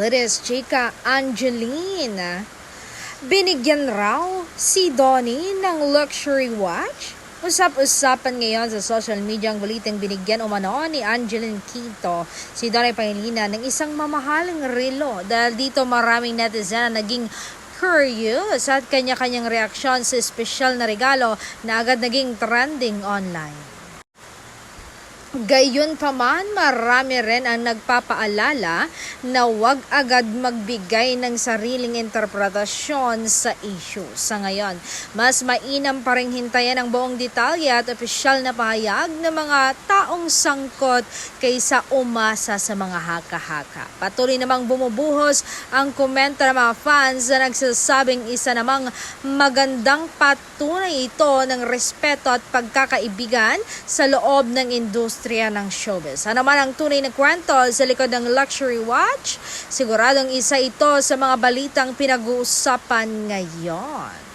latest chika Angeline. Binigyan raw si Donnie ng luxury watch? Usap-usapan ngayon sa social media ang balitang binigyan umano ni Angeline Quinto si Donnie Pangilinan ng isang mamahaling relo. Dahil dito maraming netizen na naging curious at kanya-kanyang reaksyon sa espesyal na regalo na agad naging trending online. Gayunpaman, marami rin ang nagpapaalala na huwag agad magbigay ng sariling interpretasyon sa issue. Sa ngayon, mas mainam pa rin hintayin ang buong detalye at opisyal na pahayag ng mga taong sangkot kaysa umasa sa mga haka-haka. Patuloy namang bumubuhos ang komento ng mga fans na nagsasabing isa namang magandang patunay ito ng respeto at pagkakaibigan sa loob ng industriya ng showbiz. Ano man ang tunay na kwento sa likod ng luxury watch? Siguradong isa ito sa mga balitang pinag-uusapan ngayon.